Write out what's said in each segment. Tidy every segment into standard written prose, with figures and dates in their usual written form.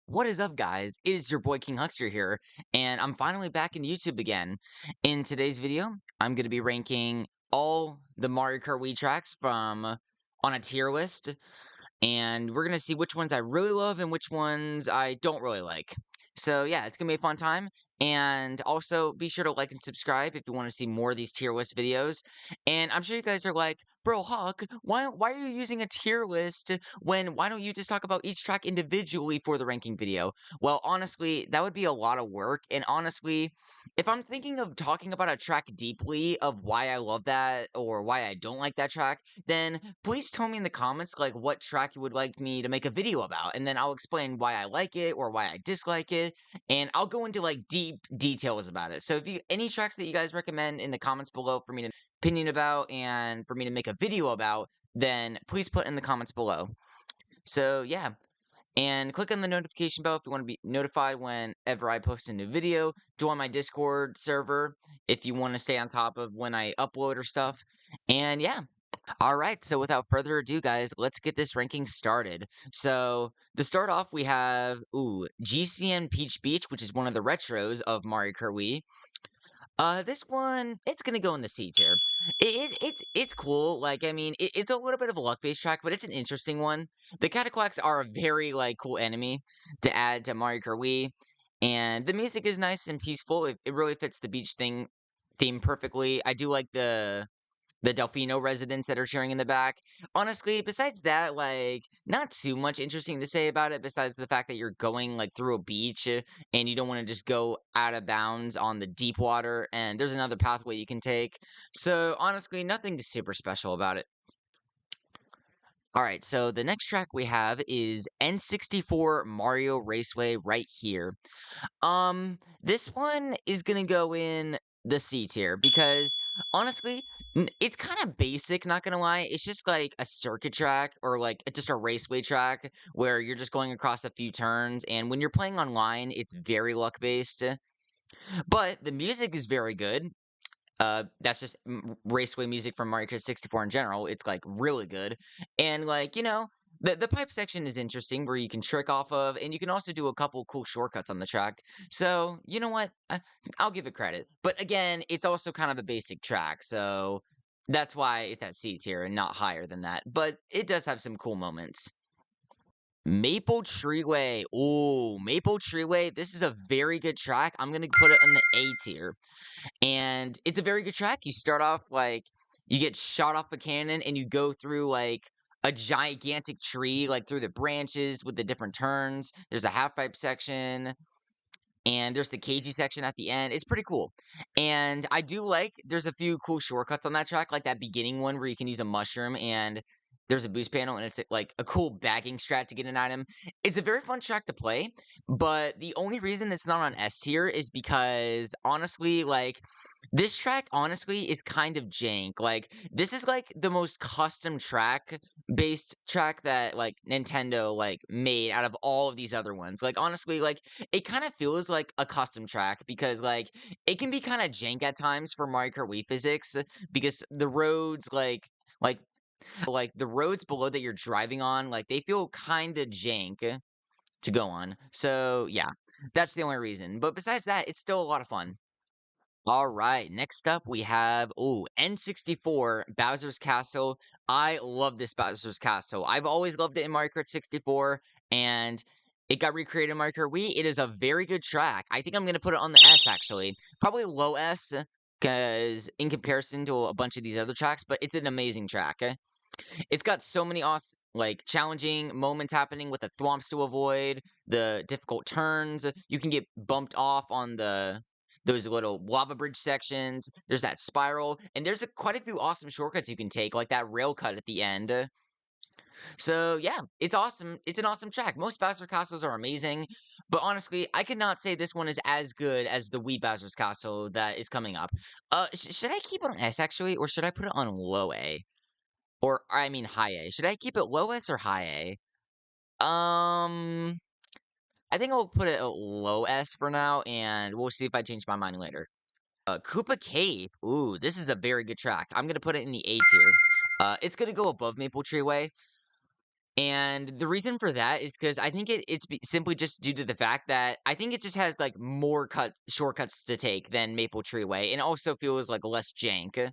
What is up, guys? It is your boy King Huckster here, and I'm finally back in YouTube again. In today's video, I'm going to be ranking all the Mario Kart Wii tracks from on a tier list, and we're going to see which ones I really love and which ones I don't really like. So, yeah, it's going to be a fun time. And also, be sure to like and subscribe if you want to see more of these tier list videos. And I'm sure you guys are like, bro, Hawk, why are you using a tier list when why don't you just talk about each track individually for the ranking video? Well, honestly, that would be a lot of work. And honestly, if I'm thinking of talking about a track deeply of why I love that or why I don't like that track, then please tell me in the comments like what track you would like me to make a video about, and then I'll explain why I like it or why I dislike it, and I'll go into like deep details about it. So if you any tracks that you guys recommend in the comments below for me to opinion about and for me to make a video about, then please put in the comments below. So yeah, and click on the notification bell if you want to be notified whenever I post a new video. Join my Discord server if you want to stay on top of when I upload or stuff. And yeah. All right, so without further ado, guys, let's get this ranking started. So to start off, we have GCN Peach Beach, which is one of the retros of Mario Kart Wii. This one, it's gonna go in the C tier. It's cool. Like, I mean, it's a little bit of a luck-based track, but it's an interesting one. The Cataclax are a very like cool enemy to add to Mario Kart Wii, and the music is nice and peaceful. It really fits the beach theme perfectly. I do like the Delfino residents that are cheering in the back. Honestly, besides that, like, not too much interesting to say about it besides the fact that you're going, like, through a beach and you don't want to just go out of bounds on the deep water, and there's another pathway you can take. So, honestly, nothing super special about it. Alright, so the next track we have is N64 Mario Raceway right here. This one is gonna go in the C tier because honestly, it's kind of basic, not gonna lie. It's just like a circuit track or like just a raceway track where you're just going across a few turns. And when you're playing online, it's very luck based, but the music is very good. That's just raceway music from Mario Kart 64 in general. It's like really good, and like the pipe section is interesting where you can trick off of, and you can also do a couple cool shortcuts on the track. So you know what, I'll give it credit. But again, it's also kind of a basic track, so that's why it's at C tier and not higher than that. But it does have some cool moments. Maple Treeway. Oh, Maple Treeway. This is a very good track. I'm gonna put it in the A tier. And it's a very good track. You start off like you get shot off a cannon and you go through like a gigantic tree, like through the branches with the different turns. There's a half pipe section and there's the cagey section at the end. It's pretty cool. And I do like there's a few cool shortcuts on that track, like that beginning one where you can use a mushroom and there's a boost panel and it's like a cool bagging strat to get an item. It's a very fun track to play, but the only reason it's not on S tier is because honestly, like this track honestly is kind of jank. Like this is like the most custom track based track that like Nintendo like made out of all of these other ones. Like honestly, like it kind of feels like a custom track because like it can be kind of jank at times for Mario Kart Wii physics because the roads like the roads below that you're driving on like they feel kind of jank to go on. So yeah, that's the only reason. But besides that, it's still a lot of fun. All right, next up we have N64 Bowser's Castle. I love this Bowser's Castle. I've always loved it in Mario Kart 64, and it got recreated in Mario Kart Wii. It is a very good track. I think I'm gonna put it on the S actually, probably low S, because in comparison to a bunch of these other tracks, but it's an amazing track. It's got so many awesome, like challenging moments happening with the thwomps to avoid, the difficult turns. You can get bumped off on those little lava bridge sections. There's that spiral, and there's quite a few awesome shortcuts you can take, like that rail cut at the end. So yeah, it's awesome. It's an awesome track. Most Bowser Castles are amazing, but honestly, I could not say this one is as good as the Wii Bowser's Castle that is coming up. Should I keep it on S actually, or should I put it on low A? Or I mean high A. Should I keep it low S or high A? I think I'll put it at low S for now, and we'll see if I change my mind later. Koopa Cave. Ooh, this is a very good track. I'm gonna put it in the A tier. It's gonna go above Maple Treeway. And the reason for that is because I think simply just due to the fact that I think it just has, like, more shortcuts to take than Maple Tree Way, and also feels, like, less jank.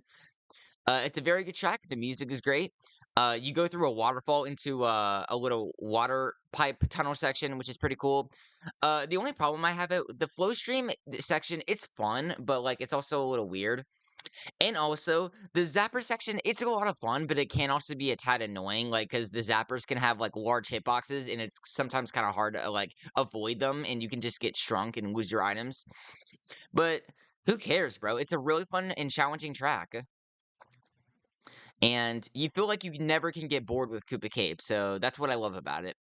It's a very good track, the music is great. You go through a waterfall into, a little water pipe tunnel section, which is pretty cool. The only problem I have the flow stream section, it's fun, but, like, it's also a little weird. And also, the zapper section, it's a lot of fun, but it can also be a tad annoying, like, because the zappers can have, like, large hitboxes, and it's sometimes kinda hard to, like, avoid them, and you can just get shrunk and lose your items. But who cares, bro? It's a really fun and challenging track. And you feel like you never can get bored with Koopa Cape, so that's what I love about it.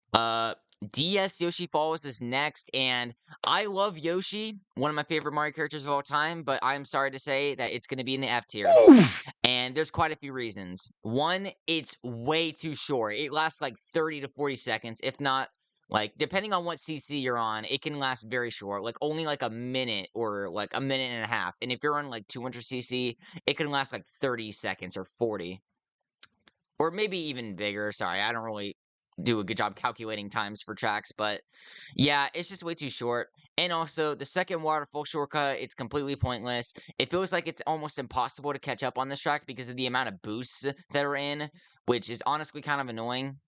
DS Yoshi Falls is next, and I love Yoshi, one of my favorite Mario characters of all time, but I'm sorry to say that it's gonna be in the F tier. And there's quite a few reasons. One, it's way too short. It lasts like 30 to 40 seconds, if not, like, depending on what CC you're on, it can last very short, like only like a minute or like a minute and a half. And if you're on like 200 CC, it can last like 30 seconds or 40. Or maybe even bigger. Sorry, I don't really do a good job calculating times for tracks, but yeah, it's just way too short. And also, the second waterfall shortcut, it's completely pointless. It feels like it's almost impossible to catch up on this track because of the amount of boosts that are in, which is honestly kind of annoying.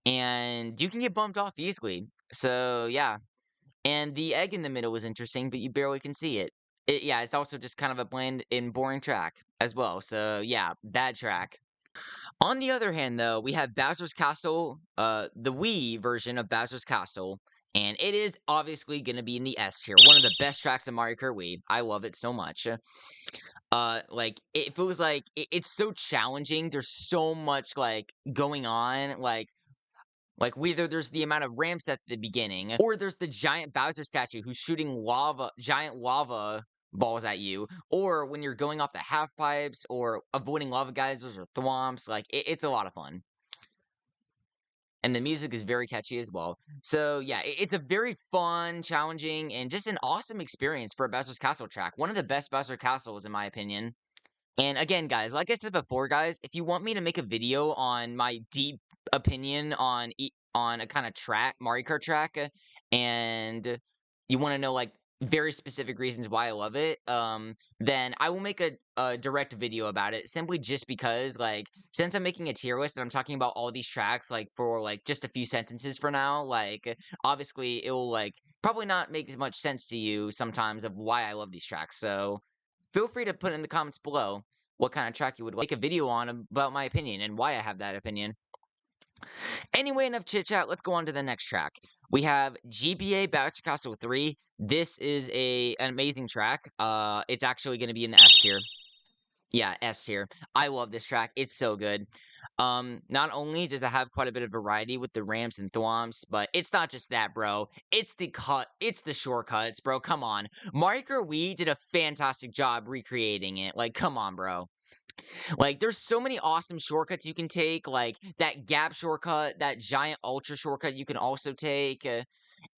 And you can get bumped off easily. So, yeah. And the egg in the middle is interesting, but you barely can see it. Yeah, it's also just kind of a bland and boring track as well. So, yeah, bad track. On the other hand, though, we have Bowser's Castle, the Wii version of Bowser's Castle, and it is obviously going to be in the S tier. One of the best tracks of Mario Kart Wii. I love it so much. Like it feels like it's so challenging. There's so much like going on. Like whether there's the amount of ramps at the beginning, or there's the giant Bowser statue who's shooting giant lava balls at you, or when you're going off the half pipes, or avoiding lava geysers or thwomps. Like it's a lot of fun, and the music is very catchy as well. So yeah, it's a very fun, challenging, and just an awesome experience for a Bowser's Castle track. One of the best Bowser Castles, in my opinion. And again, guys, like I said before, guys, if you want me to make a video on my deep opinion on a kind of track, Mario Kart track, and you want to know like very specific reasons why I love it, then I will make a direct video about it simply just because, like, since I'm making a tier list and I'm talking about all these tracks, like, for, like, just a few sentences for now, like, obviously, it will, like, probably not make as much sense to you sometimes of why I love these tracks, so feel free to put in the comments below what kind of track you would like a video on about my opinion and why I have that opinion. Anyway, enough chit chat. Let's go on to the next track. We have GBA Bowser Castle 3. This is an amazing track. It's actually going to be in the S tier. Yeah, S tier. I love this track. It's so good. Not only does it have quite a bit of variety with the ramps and thwomps, but it's not just that, bro. It's the shortcuts, bro. Come on. Mario Kart Wii did a fantastic job recreating it. Like, come on, bro. Like, there's so many awesome shortcuts you can take, like that gap shortcut, that giant ultra shortcut you can also take,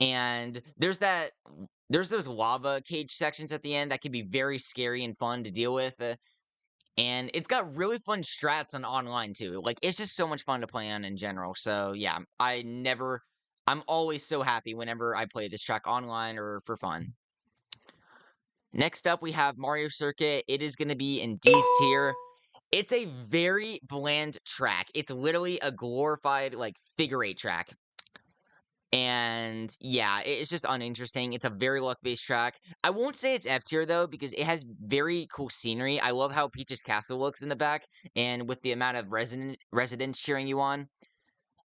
and there's those lava cage sections at the end that can be very scary and fun to deal with, and it's got really fun strats on online too. Like, it's just so much fun to play on in general. So yeah, I'm always so happy whenever I play this track online or for fun. Next up, we have Mario Circuit. It is going to be in D's tier. It's a very bland track. It's literally a glorified, like, figure eight track. And yeah, it's just uninteresting. It's a very luck-based track. I won't say it's F tier though, because it has very cool scenery. I love how Peach's castle looks in the back, and with the amount of residents cheering you on.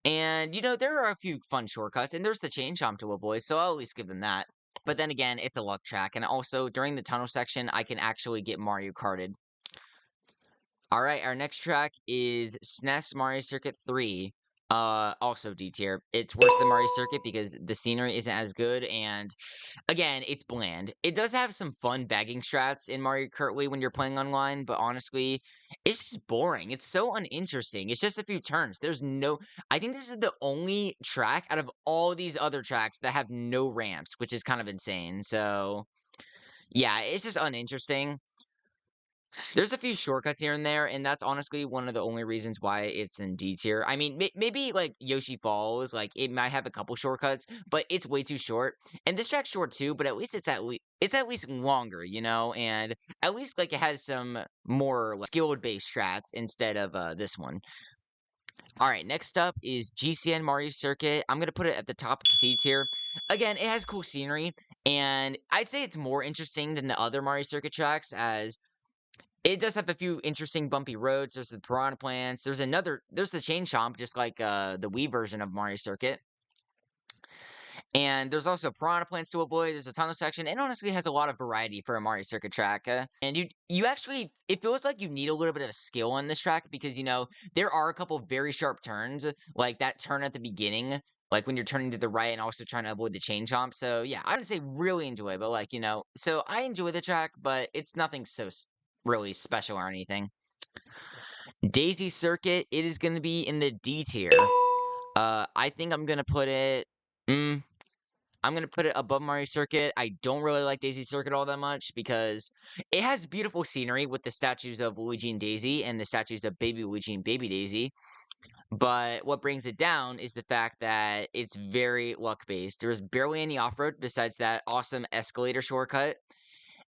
And you know, there are a few fun shortcuts, and there's the chain chomp to avoid, so I'll at least give them that. But then again, it's a luck track, and also during the tunnel section, I can actually get Mario Karted. All right, our next track is SNES Mario Circuit 3. Also D tier. It's worse than Mario Circuit because the scenery isn't as good, and again, it's bland. It does have some fun bagging strats in Mario Kart Wii when you're playing online, but honestly, it's just boring. It's so uninteresting. It's just a few turns. I think this is the only track out of all these other tracks that have no ramps, which is kind of insane. So, yeah, it's just uninteresting. There's a few shortcuts here and there, and that's honestly one of the only reasons why it's in D tier. I mean, maybe like Yoshi Falls, like it might have a couple shortcuts, but it's way too short. And this track's short too, but at least it's at least longer, and at least like it has some more like, skilled based strats instead of this one. All right, next up is GCN Mario Circuit. I'm gonna put it at the top of C tier. Again, it has cool scenery, and I'd say it's more interesting than the other Mario Circuit tracks as it does have a few interesting bumpy roads. There's the piranha plants. There's the chain chomp, just like the Wii version of Mario Circuit. And there's also piranha plants to avoid. There's a tunnel section. It honestly has a lot of variety for a Mario Circuit track. And you actually, it feels like you need a little bit of skill on this track because, there are a couple very sharp turns, like that turn at the beginning, like when you're turning to the right and also trying to avoid the chain chomp. So, yeah, I wouldn't say really enjoy, but like, so I enjoy the track, but it's nothing so really special or anything. Daisy Circuit, it is going to be in the D tier. I think I'm going to put it. Mm, I'm gonna put it above Mario Circuit. I don't really like Daisy Circuit all that much because it has beautiful scenery with the statues of Luigi and Daisy and the statues of Baby Luigi and Baby Daisy. But what brings it down is the fact that it's very luck based. There's barely any off road besides that awesome escalator shortcut.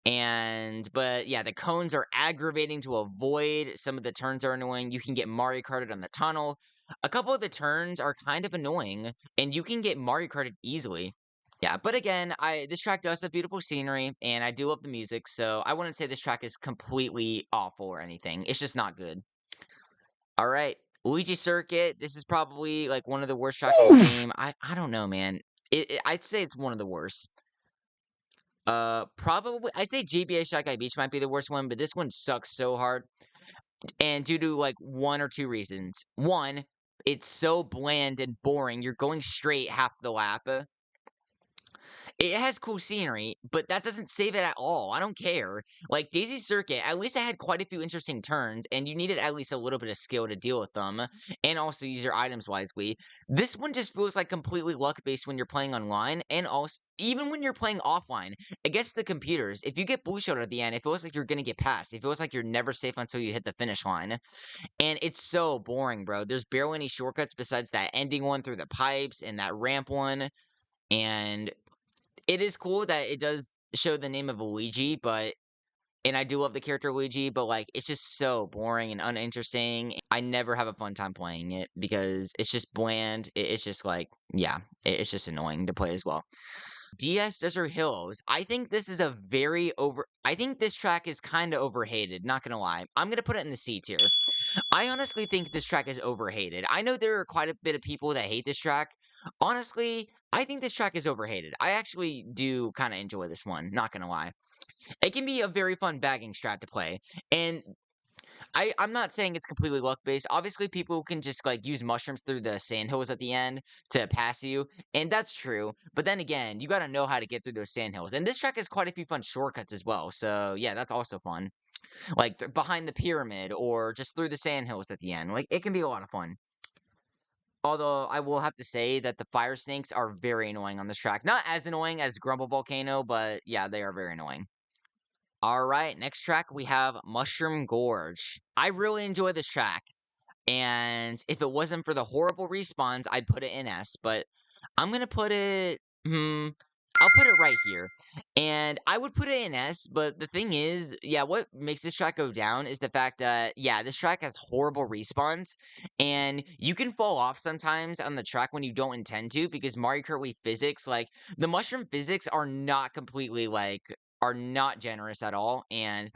But yeah, the cones are aggravating to avoid. Some of the turns are annoying. You can get Mario Karted on the tunnel. A couple of the turns are kind of annoying, and you can get Mario Karted easily. Yeah, but again, this track does have beautiful scenery, and I do love the music, so I wouldn't say this track is completely awful or anything. It's just not good. All right, Luigi Circuit. This is probably like one of the worst tracks in the game. I don't know, man. I'd say it's one of the worst. Probably I'd say GBA Shy Guy Beach might be the worst one, but this one sucks so hard, and due to like one or two reasons. One, it's so bland and boring. You're going straight half the lap. It has cool scenery, but that doesn't save it at all. I don't care. Like Daisy Circuit, at least it had quite a few interesting turns, and you needed at least a little bit of skill to deal with them, and also use your items wisely. This one just feels like completely luck based when you're playing online, and also even when you're playing offline against the computers. If you get blue shot at the end, it feels like you're gonna get passed. It feels like you're never safe until you hit the finish line, and it's so boring, bro. There's barely any shortcuts besides that ending one through the pipes and that ramp one, and it is cool that it does show the name of Luigi, and I do love the character Luigi, but like it's just so boring and uninteresting. I never have a fun time playing it because it's just bland. It's just like, yeah, it's just annoying to play as well. DS Desert Hills. I think this track is kind of overhated, not gonna lie. I'm gonna put it in the C tier. I honestly think this track is overhated. I know there are quite a bit of people that hate this track. Honestly, I think this track is overhated. I actually do kind of enjoy this one, not gonna lie. It can be a very fun bagging strat to play. And I'm not saying it's completely luck based. Obviously, people can just like use mushrooms through the sandhills at the end to pass you, and that's true. But then again, you gotta know how to get through those sandhills. And this track has quite a few fun shortcuts as well. So yeah, that's also fun. Like behind the pyramid or just through the sandhills at the end. Like it can be a lot of fun. Although I will have to say that the fire snakes are very annoying on this track. Not as annoying as Grumble Volcano, but yeah, they are very annoying. All right, next track we have Mushroom Gorge. I really enjoy this track. And if it wasn't for the horrible respawns, I'd put it in S, but I'm gonna put it I'll put it right here. And I would put it in S, but the thing is, yeah, what makes this track go down is the fact that, yeah, this track has horrible respawns, and you can fall off sometimes on the track when you don't intend to, because Mario Kart Wii physics, like, the mushroom physics are not completely, like, are not generous at all, and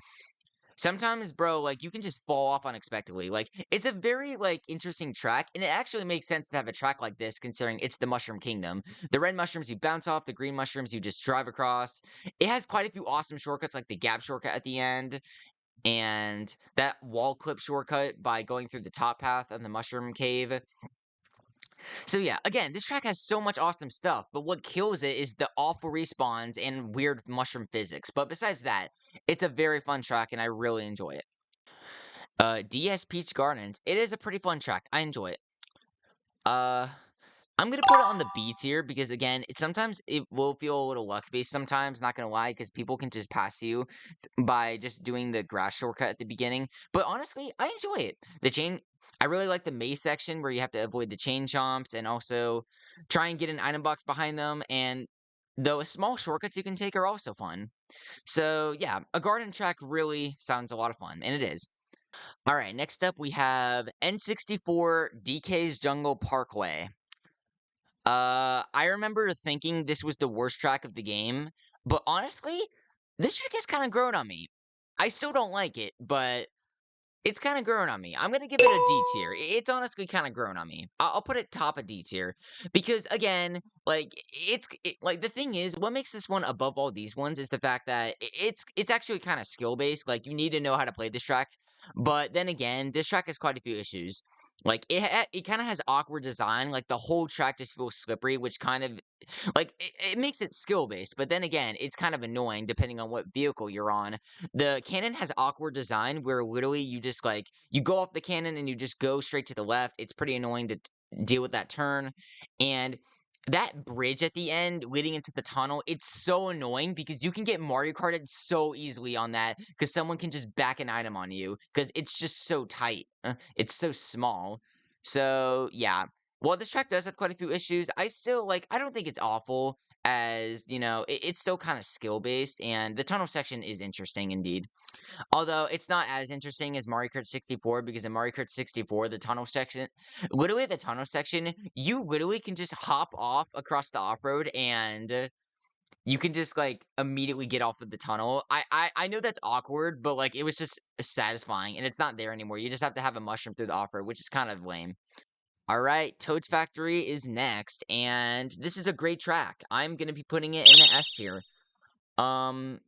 sometimes, bro, like, you can just fall off unexpectedly. Like, it's a very, like, interesting track, and it actually makes sense to have a track like this, considering it's the Mushroom Kingdom. The red mushrooms you bounce off, the green mushrooms you just drive across. It has quite a few awesome shortcuts, like the gap shortcut at the end, and that wall clip shortcut by going through the top path of the Mushroom Cave. So yeah, again, this track has so much awesome stuff, but what kills it is the awful respawns and weird mushroom physics. But besides that, it's a very fun track, and I really enjoy it. DS Peach Gardens. It is a pretty fun track. I enjoy it. Uh, I'm gonna put it on the B tier because again, sometimes it will feel a little luck based sometimes, not gonna lie, because people can just pass you by just doing the grass shortcut at the beginning. But honestly, I enjoy it. I really like the maze section where you have to avoid the chain chomps and also try and get an item box behind them. And the small shortcuts you can take are also fun. So yeah, a garden track really sounds a lot of fun, and it is. All right, next up we have N64 DK's Jungle Parkway. I remember thinking this was the worst track of the game, but honestly, this track has kind of grown on me. I still don't like it, but it's kind of grown on me. I'm gonna give it a D tier. It's honestly kind of grown on me. I'll put it top of D tier because again, like like the thing is, what makes this one above all these ones is the fact that it's actually kind of skill based. Like you need to know how to play this track. But then again, this track has quite a few issues. Like it kind of has awkward design. Like the whole track just feels slippery, which kind of like it makes it skill based. But then again, it's kind of annoying depending on what vehicle you're on. The cannon has awkward design where literally you just like you go off the cannon and you just go straight to the left. It's pretty annoying to deal with that turn. And that bridge at the end leading into the tunnel, it's so annoying because you can get Mario Karted so easily on that because someone can just back an item on you because it's just so tight. It's so small. So yeah. Well, this track does have quite a few issues. I don't think it's awful as, it's still kind of skill based and the tunnel section is interesting indeed. Although it's not as interesting as Mario Kart 64 because in Mario Kart 64, the tunnel section, you literally can just hop off across the off-road and you can just like immediately get off of the tunnel. I know that's awkward, but like it was just satisfying and it's not there anymore. You just have to have a mushroom through the off-road, which is kind of lame. All right, Toad's Factory is next, and this is a great track. I'm gonna be putting it in the S tier. Um,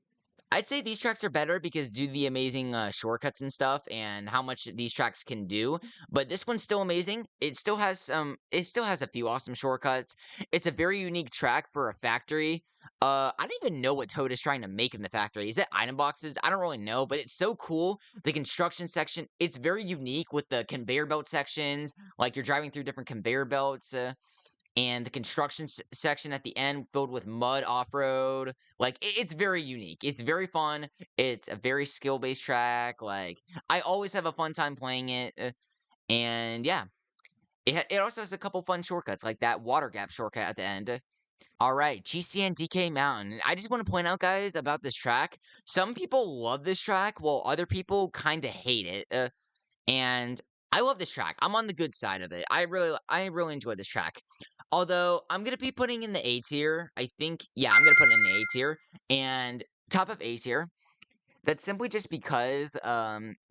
I'd say these tracks are better because due to the amazing shortcuts and stuff and how much these tracks can do. But this one's still amazing. It still has a few awesome shortcuts. It's a very unique track for a factory. I don't even know what Toad is trying to make in the factory. Is it item boxes? I don't really know, but it's so cool. The construction section, it's very unique with the conveyor belt sections. Like you're driving through different conveyor belts. And the construction section at the end filled with mud off-road. Like it's very unique. It's very fun. It's a very skill-based track. Like I always have a fun time playing it. And yeah, it also has a couple fun shortcuts like that water gap shortcut at the end. All right, GCN DK Mountain. I just want to point out, guys, about this track. Some people love this track, while other people kind of hate it. And I love this track. I'm on the good side of it. I really enjoy this track. Although I'm gonna be putting in the A tier. I think, yeah, I'm gonna put it in the A tier and top of A tier. That's simply just because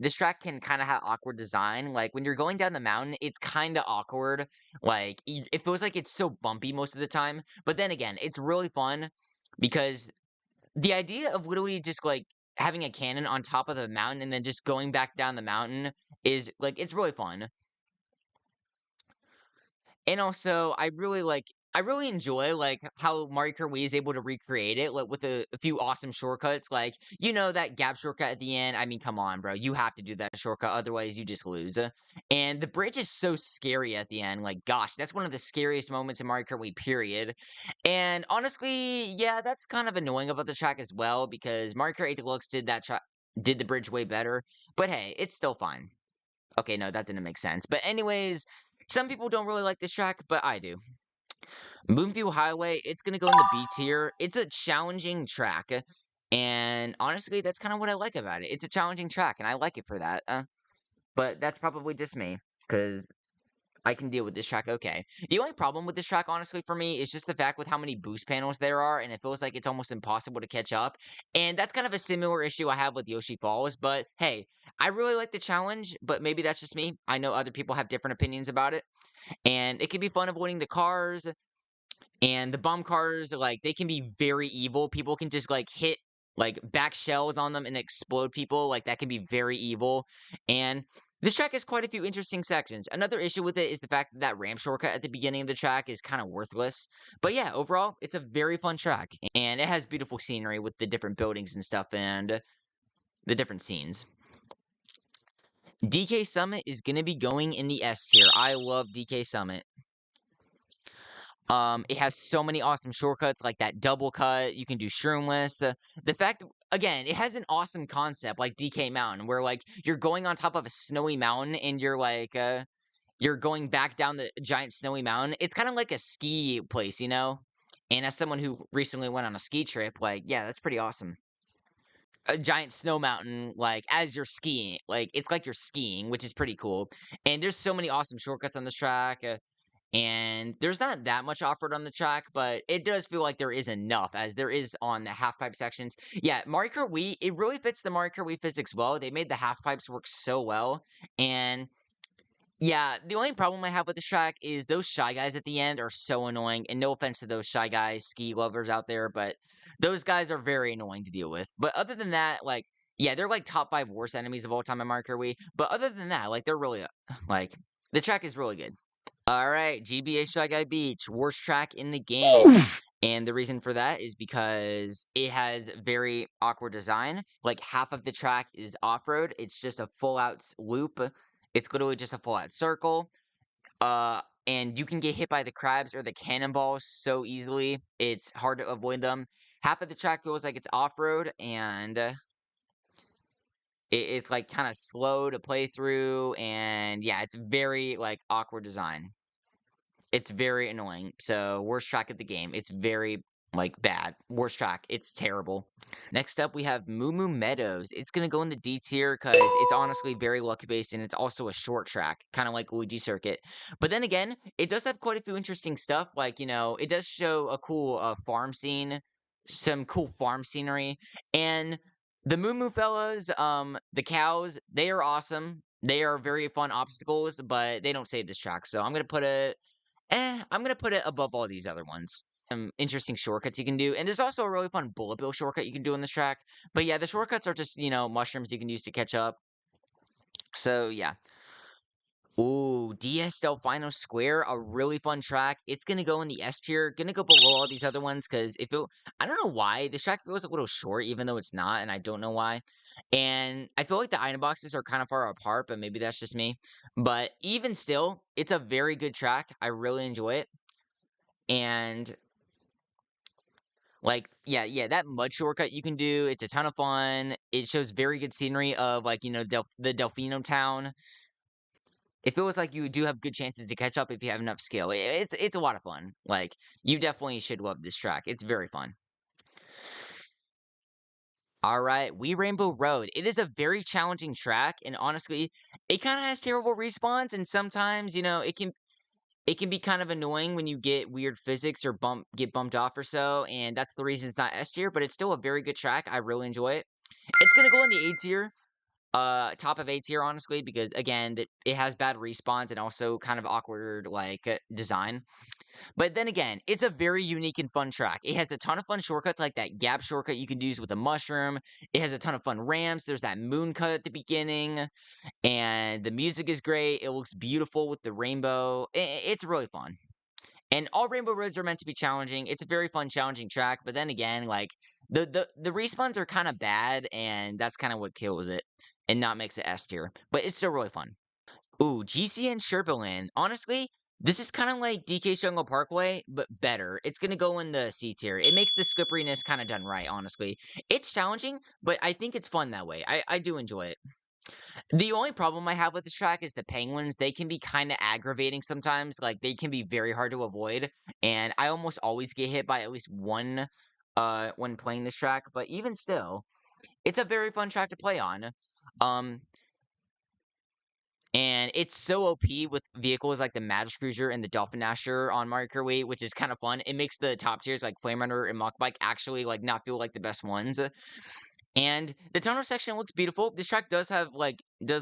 this track can kind of have awkward design. Like when you're going down the mountain, it's kind of awkward. Like it feels like it's so bumpy most of the time. But then again, it's really fun because the idea of literally just like having a cannon on top of the mountain and then just going back down the mountain is like it's really fun. And also, I really enjoy like how Mario Kart Wii is able to recreate it like with a few awesome shortcuts. Like that gap shortcut at the end. I mean, come on, bro, you have to do that shortcut, otherwise you just lose. And the bridge is so scary at the end. Like, gosh, that's one of the scariest moments in Mario Kart Wii. Period. And honestly, yeah, that's kind of annoying about the track as well because Mario Kart 8 Deluxe did the bridge way better. But hey, it's still fine. Okay, no, that didn't make sense. But anyways, some people don't really like this track, but I do. Moonview Highway, it's gonna go in the B tier. It's a challenging track, and honestly, that's kind of what I like about it. It's a challenging track, and I like it for that. But that's probably just me, because I can deal with this track okay. The only problem with this track, honestly, for me, is just the fact with how many boost panels there are, and it feels like it's almost impossible to catch up. And that's kind of a similar issue I have with Yoshi Falls, but hey, I really like the challenge, but maybe that's just me. I know other people have different opinions about it. And it can be fun avoiding the cars, and the bomb cars, like, they can be very evil. People can just, like, hit, like, back shells on them and explode people. Like, that can be very evil. And this track has quite a few interesting sections. Another issue with it is the fact that that ramp shortcut at the beginning of the track is kind of worthless. But yeah, overall, it's a very fun track. And it has beautiful scenery with the different buildings and stuff and the different scenes. DK Summit is going to be going in the S tier. I love DK Summit. It has so many awesome shortcuts like that double cut. You can do shroomless. The fact, again, it has an awesome concept like DK Mountain, where like you're going on top of a snowy mountain and you're going back down the giant snowy mountain. It's kind of like a ski place, you know? And as someone who recently went on a ski trip, like, yeah, that's pretty awesome. A giant snow mountain, like, as you're skiing. Like, it's like you're skiing, which is pretty cool. And there's so many awesome shortcuts on this track. And there's not that much offered on the track, but it does feel like there is enough, as there is on the half pipe sections. Yeah, Mario Kart Wii, it really fits the Mario Kart Wii physics well. They made the half pipes work so well. And yeah, the only problem I have with this track is those Shy Guys at the end are so annoying, and no offense to those Shy Guys ski lovers out there, but those guys are very annoying to deal with. But other than that, like, yeah, they're like top 5 worst enemies of all time in Mario Kart Wii. But other than that, like, they're really, like, the track is really good. All right, GBA Shy Guy Beach, worst track in the game. And the reason for that is because it has very awkward design. Like half of the track is off-road. It's just a full-out loop. It's literally just a full-out circle. And you can get hit by the crabs or the cannonballs so easily. It's hard to avoid them. Half of the track feels like it's off-road, and it's like kind of slow to play through. And yeah, it's very like awkward design. It's very annoying. So, worst track of the game. It's very, like, bad. Worst track. It's terrible. Next up, we have Moo Moo Meadows. It's going to go in the D tier because it's honestly very lucky-based, and it's also a short track, kind of like Luigi Circuit. But then again, it does have quite a few interesting stuff. Like, you know, it does show a cool farm scene, some cool farm scenery, and the Moo Moo fellas, the cows, they are awesome. They are very fun obstacles, but they don't save this track. So I'm gonna put it above all these other ones. Some interesting shortcuts you can do, and there's also a really fun bullet bill shortcut you can do on this track. But yeah, the shortcuts are just, you know, mushrooms you can use to catch up. So yeah. Ooh, DS Delfino Square, a really fun track. It's gonna go in the S tier, gonna go below all these other ones because I don't know why this track feels a little short, even though it's not, and I don't know why. And I feel like the item boxes are kind of far apart, but maybe that's just me. But even still, it's a very good track. I really enjoy it. And like, yeah, that mud shortcut you can do, it's a ton of fun. It shows very good scenery of like, you know, the Delfino town. It feels like you do have good chances to catch up if you have enough skill. It's a lot of fun. Like, you definitely should love this track. It's very fun. All right, We Rainbow Road. It is a very challenging track, and honestly, it kind of has terrible respawns, and sometimes, you know, it can be kind of annoying when you get weird physics or get bumped off or so, and that's the reason it's not S tier, but it's still a very good track. I really enjoy it. It's gonna go in the A tier, top of A tier, honestly, because again, that it has bad respawns and also kind of awkward like design. But then again, it's a very unique and fun track. It has a ton of fun shortcuts like that gap shortcut you can use with a mushroom. It has a ton of fun ramps. There's that moon cut at the beginning, and the music is great. It looks beautiful with the rainbow. It's really fun. And all Rainbow Roads are meant to be challenging. It's a very fun, challenging track. But then again, like the respawns are kind of bad, and that's kind of what kills it and not makes it S tier. But it's still really fun. Ooh, GCN Sherberland. Honestly, this is kind of like DK Jungle Parkway, but better. It's gonna go in the C tier. It makes the slipperiness kind of done right, honestly. It's challenging, but I think it's fun that way. I do enjoy it. The only problem I have with this track is the penguins. They can be kind of aggravating sometimes. Like, they can be very hard to avoid. And I almost always get hit by at least one when playing this track. But even still, it's a very fun track to play on. Um, and it's so OP with vehicles like the Magic Cruiser and the Dolphin Dasher on Mario Kart Wii, which is kind of fun. It makes the top tiers like Flame Runner and Mach Bike actually like not feel like the best ones. And the tunnel section looks beautiful. This track does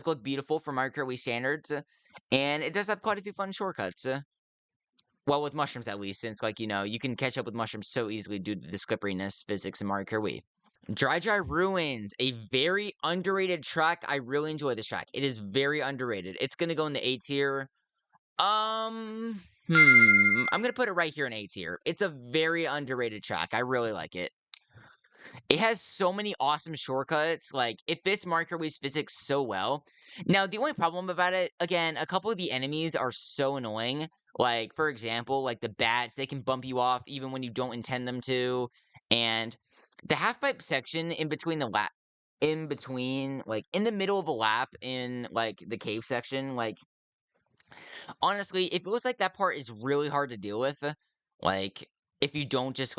look beautiful for Mario Kart Wii standards, and it does have quite a few fun shortcuts. Well, with mushrooms at least, since like you know you can catch up with mushrooms so easily due to the slipperiness physics in Mario Kart Wii. Dry Ruins, a very underrated track. I really enjoy this track. It is very underrated. It's gonna go in the A tier. I'm gonna put it right here in A tier. It's a very underrated track. I really like it. It has so many awesome shortcuts, like, it fits Mario Kart Wii's physics so well. Now, the only problem about it, again, a couple of the enemies are so annoying. Like, for example, like the bats, they can bump you off even when you don't intend them to. And the half pipe section in between like in the middle of a lap in like the cave section, like honestly, it feels like that part is really hard to deal with, like, if you don't just,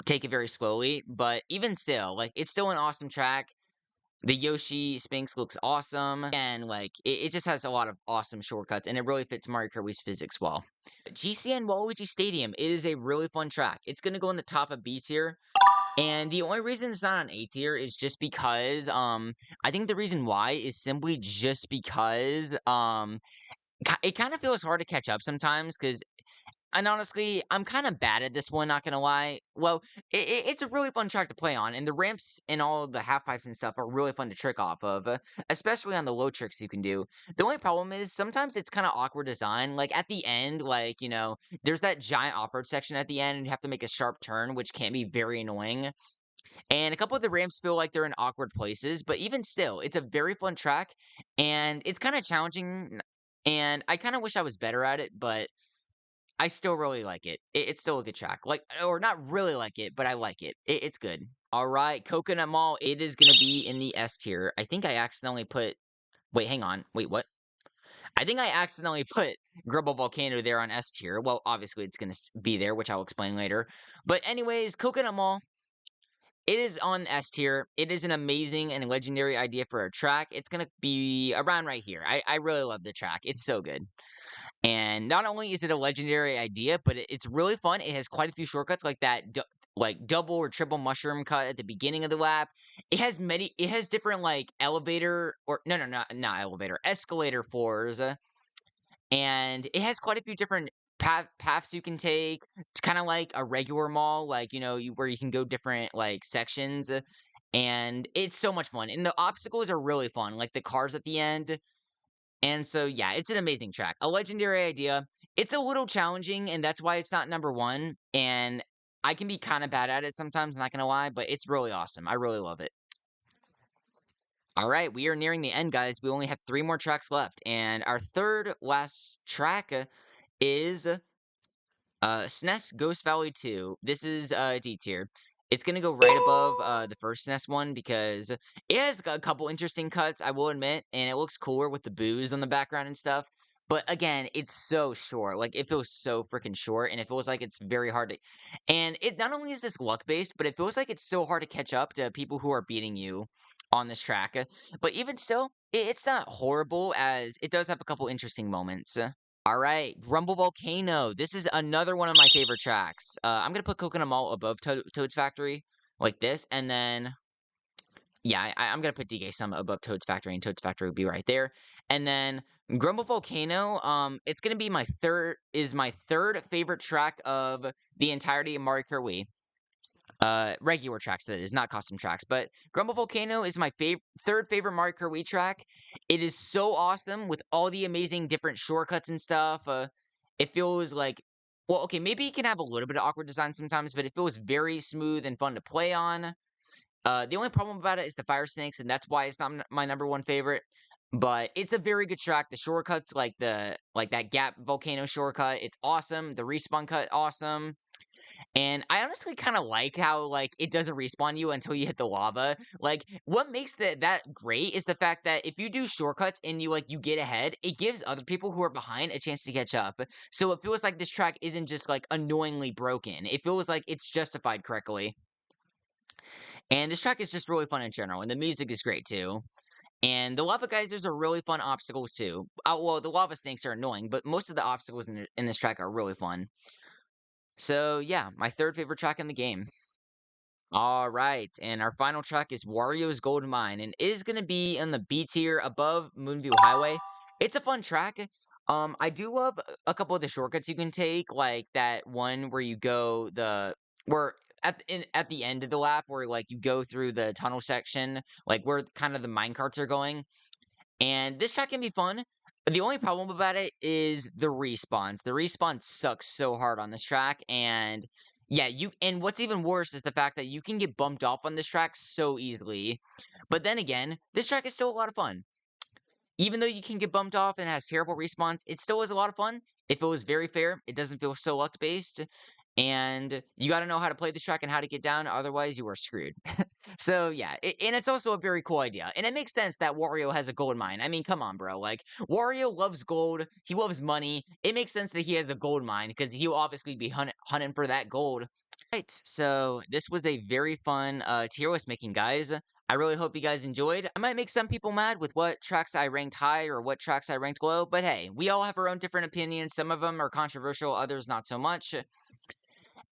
take it very slowly, but even still, like, it's still an awesome track. The Yoshi Sphinx looks awesome, and, like, it just has a lot of awesome shortcuts, and it really fits Mario Kart Wii's physics well. GCN Waluigi Stadium is a really fun track. It's gonna go in the top of B tier, and the only reason it's not on A tier is just because, I think the reason why is simply just because, it kind of feels hard to catch up sometimes because, and honestly, I'm kind of bad at this one, not gonna lie. Well, it's a really fun track to play on, and the ramps and all the half pipes and stuff are really fun to trick off of, especially on the low tricks you can do. The only problem is sometimes it's kind of awkward design. Like at the end, there's that giant off road section at the end, and you have to make a sharp turn, which can be very annoying. And a couple of the ramps feel like they're in awkward places, but even still, it's a very fun track, and it's kind of challenging. And I kind of wish I was better at it, but I still really like it. It's still a good track. Like, or not really like it, but I like it. It's good. All right, Coconut Mall. It is gonna be in the S tier. I think I accidentally put. Wait, hang on. Wait, what? I think I accidentally put Grubble Volcano there on S tier. Well, obviously it's gonna be there, which I'll explain later. But anyways, Coconut Mall. It is on S tier. It is an amazing and legendary idea for a track. It's gonna be around right here. I really love the track. It's so good. And not only is it a legendary idea, but it's really fun. It has quite a few shortcuts like that, like double or triple mushroom cut at the beginning of the lap. It has different like elevator or no, no, not elevator, escalator floors, and it has quite a few different paths you can take. It's kind of like a regular mall, like where you can go different like sections, and it's so much fun. And the obstacles are really fun, like the cars at the end. And so, yeah, it's an amazing track. A legendary idea. It's a little challenging, and that's why it's not number one. And I can be kind of bad at it sometimes, not gonna lie, but it's really awesome. I really love it. All right, we are nearing the end, guys. We only have 3 more tracks left, and our third last track is SNES Ghost Valley 2. This is D tier. It's gonna go right above the first SNES one because it has a couple interesting cuts, I will admit, and it looks cooler with the booze on the background and stuff. But again, it's so short. Like it feels so freaking short, and it feels like it's very hard to. And it not only is this luck based, but it feels like it's so hard to catch up to people who are beating you on this track. But even still, it's not horrible as it does have a couple interesting moments. All right, Grumble Volcano. This is another one of my favorite tracks. I'm gonna put Coconut Mall above Toad's Factory, like this, and then yeah, I'm gonna put DK Summit above Toad's Factory, and Toad's Factory will be right there. And then Grumble Volcano. It's gonna be my third favorite track of the entirety of Mario Kart Wii. Regular tracks, that is, not custom tracks. But Grumble Volcano is my third favorite Mario Kart Wii track. It is so awesome with all the amazing different shortcuts and stuff. It feels like, well, okay, maybe it can have a little bit of awkward design sometimes, but it feels very smooth and fun to play on. The only problem about it is the fire snakes, and that's why it's not my number one favorite. But it's a very good track. The shortcuts, like that Gap Volcano shortcut, it's awesome. The respawn cut, awesome. And I honestly kind of like how like it doesn't respawn you until you hit the lava. Like what makes that great is the fact that if you do shortcuts and you get ahead, it gives other people who are behind a chance to catch up. So it feels like this track isn't just like annoyingly broken. It feels like it's justified correctly. And this track is just really fun in general, and the music is great too. And the lava geysers are really fun obstacles too. Well, the lava snakes are annoying, but most of the obstacles in this track are really fun. So yeah, my third favorite track in the game. All right, and our final track is Wario's Golden Mine, and it is gonna be in the B tier above Moonview Highway. It's a fun track. I do love a couple of the shortcuts you can take, like that one where you go where at the end of the lap where like you go through the tunnel section, like where kind of the mine carts are going. And this track can be fun. The only problem about it is the respawns. The respawn sucks so hard on this track, and Yeah, and what's even worse is the fact that you can get bumped off on this track so easily. But then again, this track is still a lot of fun. Even though you can get bumped off and it has terrible respawns, it still is a lot of fun. If it was very fair, it doesn't feel so luck based. And you got to know how to play this track and how to get down. Otherwise, you are screwed. So yeah, and it's also a very cool idea. And it makes sense that Wario has a gold mine. I mean, come on, bro. Like, Wario loves gold. He loves money. It makes sense that he has a gold mine because he'll obviously be hunting for that gold. Right, so this was a very fun tier list making, guys. I really hope you guys enjoyed. I might make some people mad with what tracks I ranked high or what tracks I ranked low, but hey, we all have our own different opinions. Some of them are controversial, others not so much.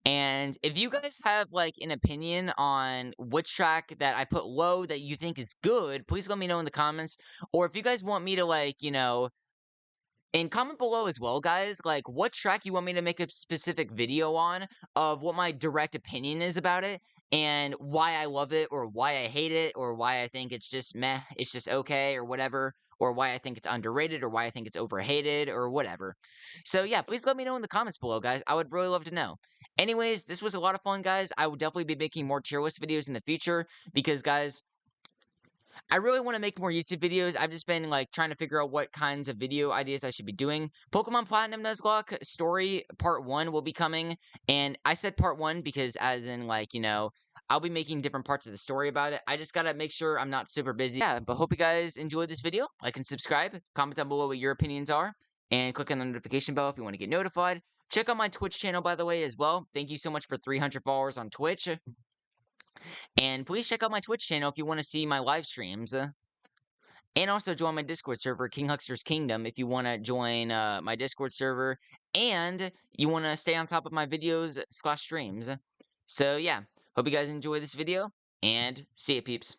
And if you guys have like an opinion on which track that I put low that you think is good, please let me know in the comments. Or if you guys want me to like, and comment below as well, guys, like what track you want me to make a specific video on of what my direct opinion is about it and why I love it or why I hate it or why I think it's just meh, it's just okay or whatever, or why I think it's underrated or why I think it's overhated or whatever. So yeah, please let me know in the comments below, guys. I would really love to know. Anyways, this was a lot of fun, guys. I will definitely be making more tier list videos in the future because, guys, I really want to make more YouTube videos. I've just been like trying to figure out what kinds of video ideas I should be doing. Pokemon Platinum Nuzlocke story part 1 will be coming. And I said part 1 because as in like, I'll be making different parts of the story about it. I just got to make sure I'm not super busy. Yeah, but hope you guys enjoyed this video. Like and subscribe. Comment down below what your opinions are. And click on the notification bell if you want to get notified. Check out my Twitch channel, by the way, as well. Thank you so much for 300 followers on Twitch. And please check out my Twitch channel if you want to see my live streams. And also join my Discord server, King Huckster's Kingdom, if you want to join my Discord server and you want to stay on top of my videos / streams. So yeah, hope you guys enjoy this video and see ya, peeps.